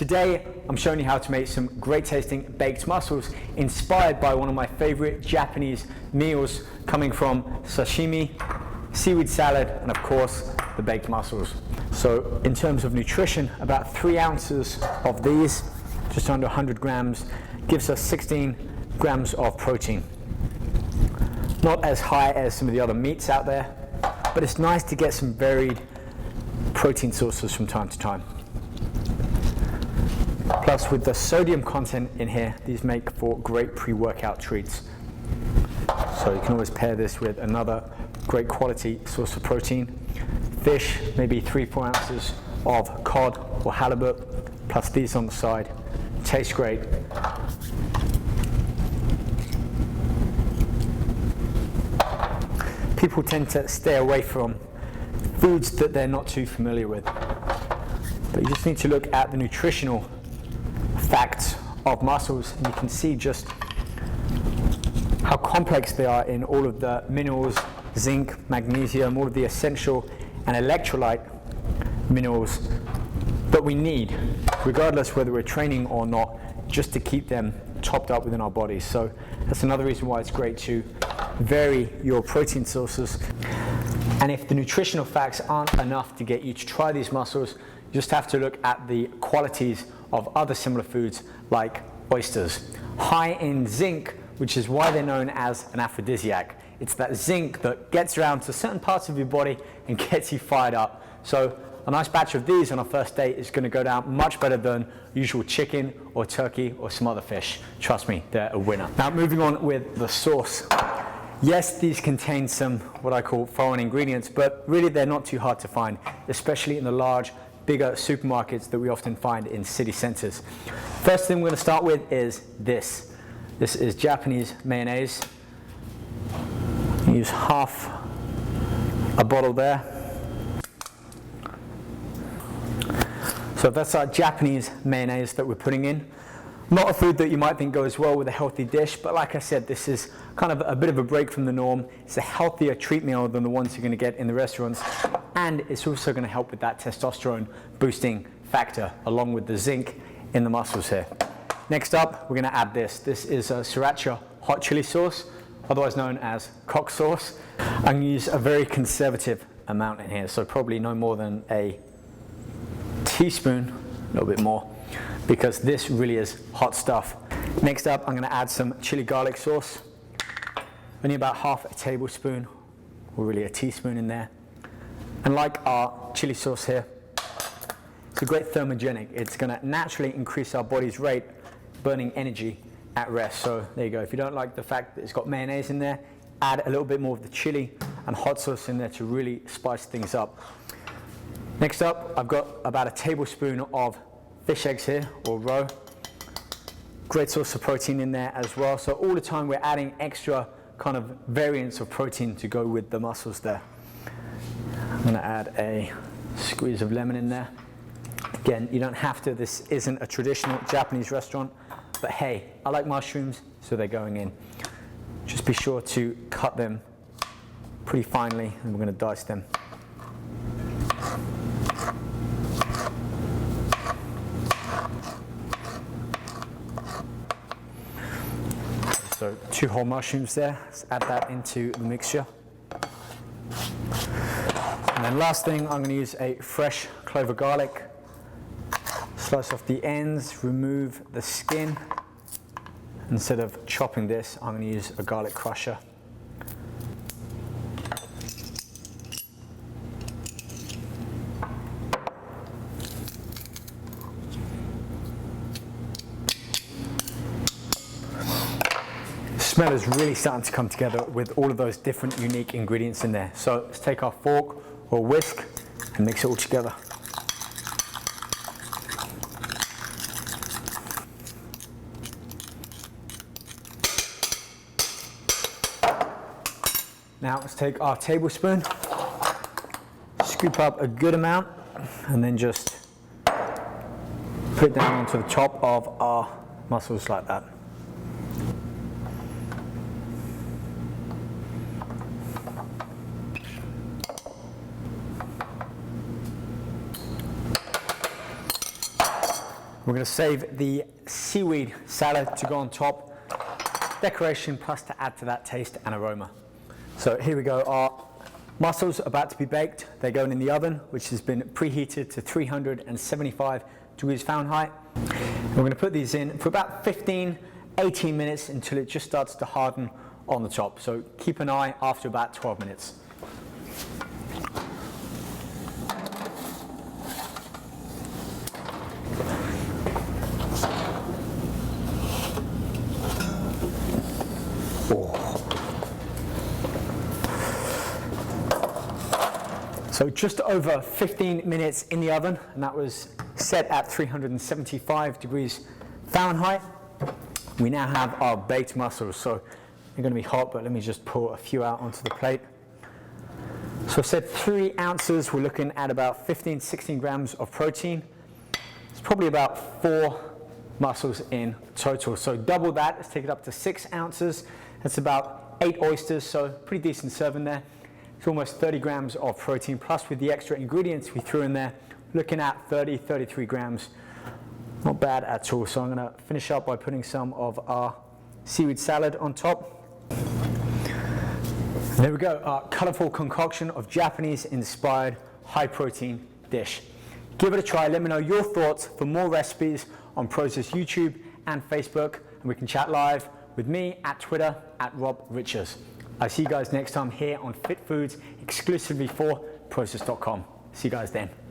Today, I'm showing you how to make some great tasting baked mussels inspired by one of my favorite Japanese meals coming from sashimi, seaweed salad, and of course, the baked mussels. So in terms of nutrition, about 3 ounces of these, just under 100 grams, gives us 16 grams of protein. Not as high as some of the other meats out there, but it's nice to get some varied protein sources from time to time. Plus, with the sodium content in here, these make for great pre-workout treats. So you can always pair this with another great quality source of protein. Fish, maybe 3-4 ounces of cod or halibut, plus these on the side. Tastes great. People tend to stay away from foods that they're not too familiar with. But you just need to look at the nutritional facts of mussels, and you can see just how complex they are in all of the minerals, zinc, magnesium, all of the essential and electrolyte minerals that we need, regardless whether we're training or not, just to keep them topped up within our bodies. So that's another reason why it's great to vary your protein sources. And if the nutritional facts aren't enough to get you to try these mussels, you just have to look at the qualities of other similar foods like oysters. High in zinc, which is why they're known as an aphrodisiac. It's that zinc that gets around to certain parts of your body and gets you fired up. So a nice batch of these on our first date is going to go down much better than usual chicken or turkey or some other fish. Trust me, they're a winner. Now moving on with the sauce. Yes, these contain some what I call foreign ingredients, but really they're not too hard to find, especially in the large, bigger supermarkets that we often find in city centers. First thing we're going to start with is this. This is Japanese mayonnaise. Use half a bottle there. So that's our Japanese mayonnaise that we're putting in. Not a food that you might think goes well with a healthy dish, but like I said, this is kind of a bit of a break from the norm. It's a healthier treat meal than the ones you're going to get in the restaurants, and it's also going to help with that testosterone boosting factor along with the zinc in the mussels here. Next up, we're going to add this. This is a sriracha hot chili sauce, otherwise known as cock sauce. I'm going to use a very conservative amount in here, so probably no more than a teaspoon, a little bit more, because this really is hot stuff. Next up, I'm going to add some chili garlic sauce. Only about half a tablespoon, or really a teaspoon in there. And like our chili sauce here, it's a great thermogenic. It's going to naturally increase our body's rate burning energy at rest. So there you go. If you don't like the fact that it's got mayonnaise in there, add a little bit more of the chili and hot sauce in there to really spice things up. Next up, I've got about a tablespoon of fish eggs here, or roe. Great source of protein in there as well. So all the time we're adding extra kind of variants of protein to go with the mussels there. I'm going to add a squeeze of lemon in there. Again, you don't have to. This isn't a traditional Japanese restaurant, but hey, I like mushrooms, so they're going in. Just be sure to cut them pretty finely, and we're going to dice them. So 2 whole mushrooms there. Let's add that into the mixture. And then last thing, I'm going to use a fresh clove of garlic. Slice off the ends, remove the skin. Instead of chopping this, I'm going to use a garlic crusher. Smell is really starting to come together with all of those different unique ingredients in there. So let's take our fork or whisk and mix it all together. Now let's take our tablespoon, scoop up a good amount, and then just put it down onto the top of our mussels like that. We're going to save the seaweed salad to go on top. Decoration plus to add to that taste and aroma. So here we go. Our mussels are about to be baked. They're going in the oven, which has been preheated to 375 degrees Fahrenheit. And we're going to put these in for about 15, 18 minutes until it just starts to harden on the top. So keep an eye after about 12 minutes. So just over 15 minutes in the oven, and that was set at 375 degrees Fahrenheit. We now have our baked mussels. So they're going to be hot, but let me just pour a few out onto the plate. So I said 3 ounces, we're looking at about 15, 16 grams of protein. It's probably about 4 mussels in total. So double that, let's take it up to 6 ounces. That's about 8 oysters, so pretty decent serving there. It's almost 30 grams of protein, plus with the extra ingredients we threw in there, looking at 30, 33 grams. Not bad at all. So I'm going to finish up by putting some of our seaweed salad on top. There we go, our colorful concoction of Japanese-inspired high-protein dish. Give it a try. Let me know your thoughts for more recipes on Prosa's YouTube and Facebook, and we can chat live with me at Twitter at Rob Richards. I'll see you guys next time here on Fit Foods, exclusively for Process.com. See you guys then.